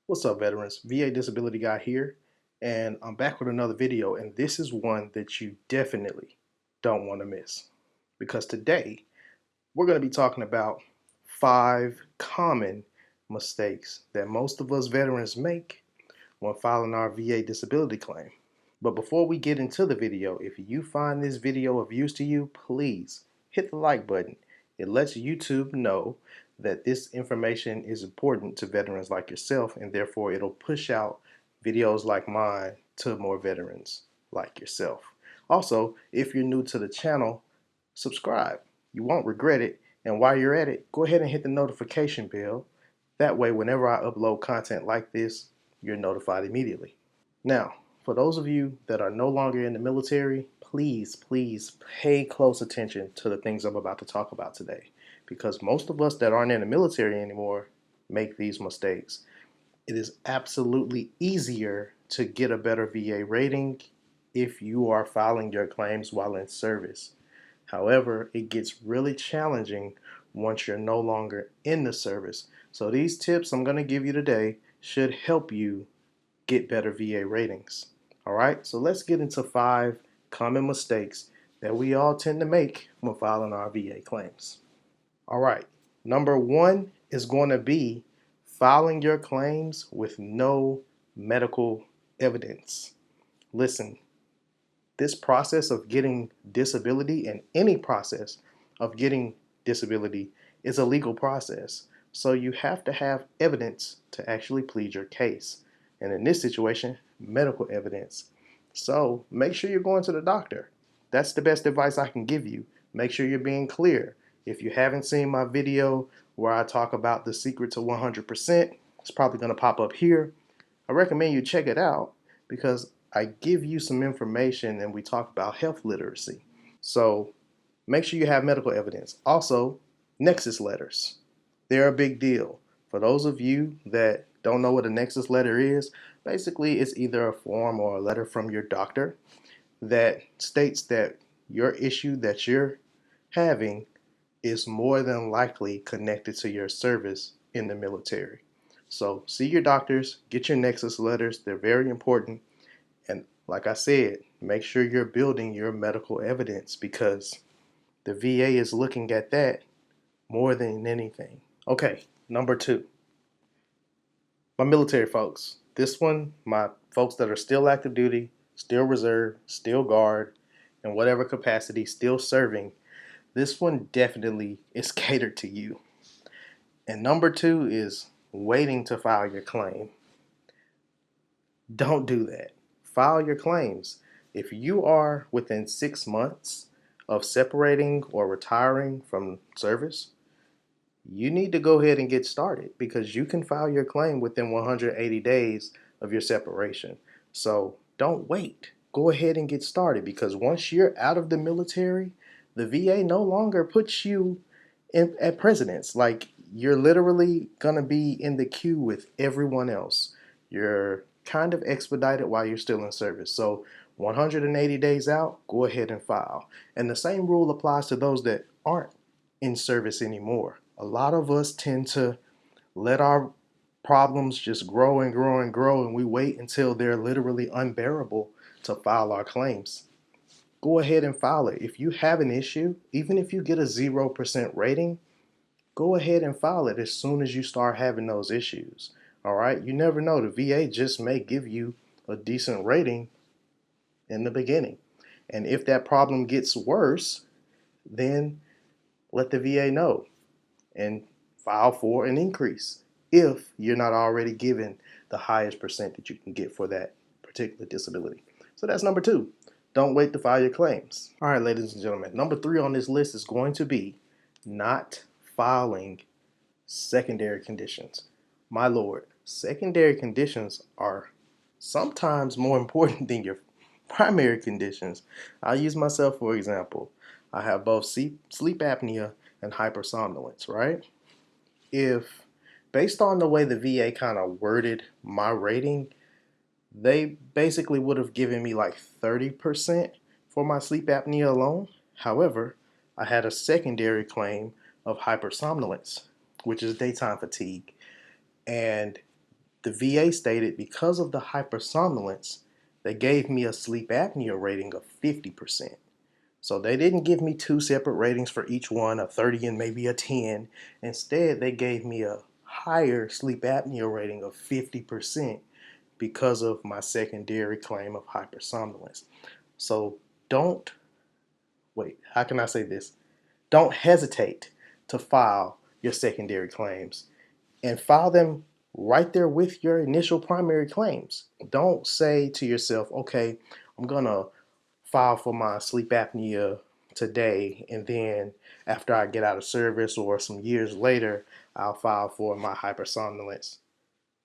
What's up, veterans? VA Disability Guy here, and I'm back with another video, and this is one that you definitely don't want to miss. Because today, we're going to be talking about 5 common mistakes that most of us veterans make when filing our VA disability claim. But before we get into the video, if you find this video of use to you, please hit the like button. It lets YouTube know that this information is important to veterans like yourself, and therefore it'll push out videos like mine to more veterans like yourself. Also, if you're new to the channel, subscribe. You won't regret it. And while you're at it, go ahead and hit the notification bell. That way, whenever I upload content like this, you're notified immediately. Now, for those of you that are no longer in the military, please pay close attention to the things I'm about to talk about today, because most of us that aren't in the military anymore make these mistakes. It is absolutely easier to get a better VA rating if you are filing your claims while in service. However, it gets really challenging once you're no longer in the service. So these tips I'm going to give you today should help you get better VA ratings. All right, so let's get into 5 common mistakes that we all tend to make when filing our VA claims. All right, number 1 is going to be filing your claims with no medical evidence. Listen, this process of getting disability, and any process of getting disability, is a legal process. So you have to have evidence to actually plead your case. And in this situation, medical evidence. So make sure you're going to the doctor. That's the best advice I can give you. Make sure you're being clear. If you haven't seen my video where I talk about the secret to 100%, it's probably going to pop up here. I recommend you check it out because I give you some information and we talk about health literacy. So make sure you have medical evidence. Also, nexus letters. They're a big deal. For those of you that don't know what a nexus letter is, basically it's either a form or a letter from your doctor that states that your issue that you're having is more than likely connected to your service in the military. So see your doctors, get your nexus letters. They're very important. And like I said, make sure you're building your medical evidence because the VA is looking at that more than anything. Okay, number 2, my military folks. This one, my folks that are still active duty, still reserve, still guard, in whatever capacity, still serving. This one definitely is catered to you. And number 2 is waiting to file your claim. Don't do that. File your claims. If you are within 6 months of separating or retiring from service, you need to go ahead and get started because you can file your claim within 180 days of your separation. So don't wait. Go ahead and get started because once you're out of the military, the VA no longer puts you at precedence. Like, you're literally going to be in the queue with everyone else. You're kind of expedited while you're still in service. So 180 days out, go ahead and file. And the same rule applies to those that aren't in service anymore. A lot of us tend to let our problems just grow and grow and grow, and we wait until they're literally unbearable to file our claims. Go ahead and file it. If you have an issue, even if you get a 0% rating, go ahead and file it as soon as you start having those issues. All right, you never know. The VA just may give you a decent rating in the beginning. And if that problem gets worse, then let the VA know and file for an increase if you're not already given the highest percent that you can get for that particular disability. So that's number 2. Don't wait to file your claims. All right, ladies and gentlemen, number 3 on this list is going to be not filing secondary conditions. My lord, secondary conditions are sometimes more important than your primary conditions. I'll use myself for example. I have both sleep apnea and hypersomnolence, right? If based on the way the VA kind of worded my rating, they basically would have given me like 30% for my sleep apnea alone. However, I had a secondary claim of hypersomnolence, which is daytime fatigue. And the VA stated because of the hypersomnolence, they gave me a sleep apnea rating of 50%. So they didn't give me two separate ratings for each one, a 30 and maybe a 10. Instead, they gave me a higher sleep apnea rating of 50% because of my secondary claim of hypersomnolence. So don't wait, how can I say this? Don't hesitate to file your secondary claims and file them right there with your initial primary claims. Don't say to yourself, okay, I'm gonna file for my sleep apnea today, and then after I get out of service or some years later, I'll file for my hypersomnolence.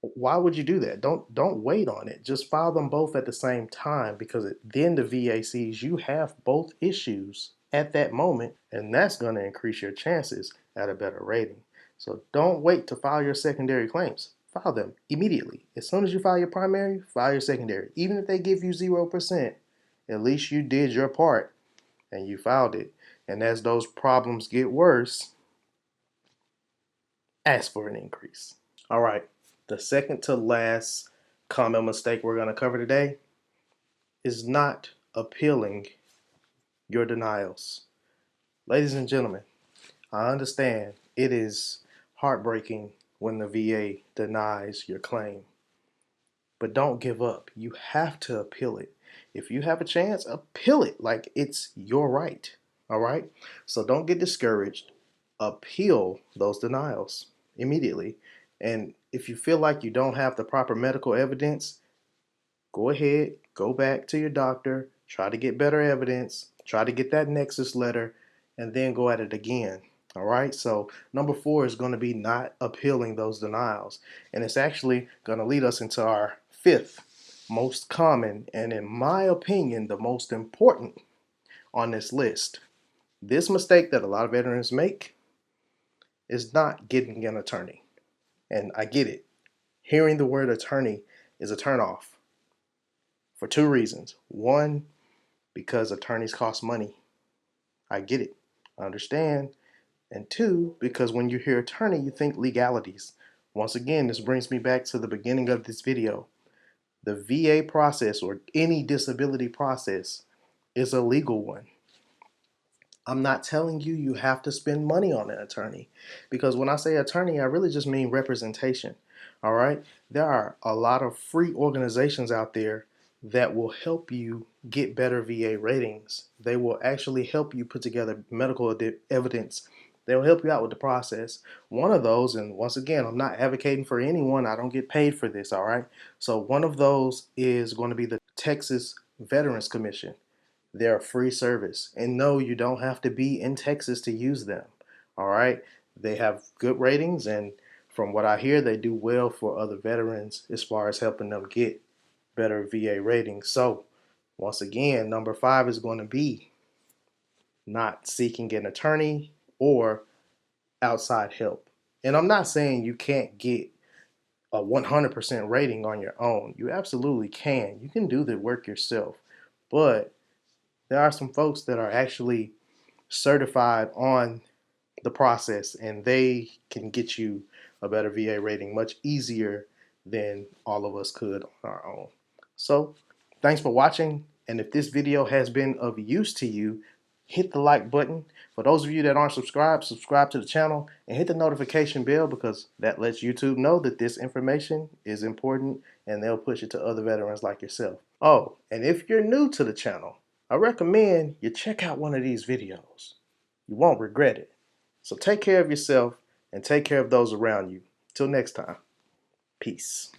Why would you do that? Don't wait on it. Just file them both at the same time, because then the VA sees you have both issues at that moment, and that's going to increase your chances at a better rating. So don't wait to file your secondary claims. File them immediately. As soon as you file your primary, file your secondary. Even if they give you 0%, at least you did your part and you filed it. And as those problems get worse, ask for an increase. All right, the second to last common mistake we're going to cover today is not appealing your denials. Ladies and gentlemen, I understand it is heartbreaking when the VA denies your claim, but don't give up. You have to appeal it. If you have a chance, appeal it like it's your right. All right? So don't get discouraged. Appeal those denials immediately. And if you feel like you don't have the proper medical evidence, go ahead, go back to your doctor, try to get better evidence, try to get that nexus letter, and then go at it again. All right, so number 4 is going to be not appealing those denials. And it's actually going to lead us into our 5th most common, and in my opinion, the most important on this list. This mistake that a lot of veterans make is not getting an attorney. And I get it. Hearing the word attorney is a turnoff for 2 reasons. One, because attorneys cost money. I get it. I understand. And 2, because when you hear attorney, you think legalities. Once again, this brings me back to the beginning of this video. The VA process, or any disability process, is a legal one. I'm not telling you you have to spend money on an attorney, because when I say attorney, I really just mean representation. All right? There are a lot of free organizations out there that will help you get better VA ratings. They will actually help you put together medical evidence. They'll help you out with the process. One of those, and once again, I'm not advocating for anyone. I don't get paid for this, all right? So one of those is going to be the Texas Veterans Commission. They're a free service. And no, you don't have to be in Texas to use them. All right. They have good ratings, and from what I hear, they do well for other veterans as far as helping them get better VA ratings. So, once again, number 5 is going to be not seeking an attorney or outside help. And I'm not saying you can't get a 100% rating on your own. You absolutely can. You can do the work yourself. But there are some folks that are actually certified on the process, and they can get you a better VA rating much easier than all of us could on our own. So thanks for watching, and if this video has been of use to you, hit the like button. For those of you that aren't subscribed, subscribe to the channel and hit the notification bell, because that lets YouTube know that this information is important, and they'll push it to other veterans like yourself. Oh, and if you're new to the channel, I recommend you check out one of these videos. You won't regret it. So take care of yourself and take care of those around you. Till next time, peace.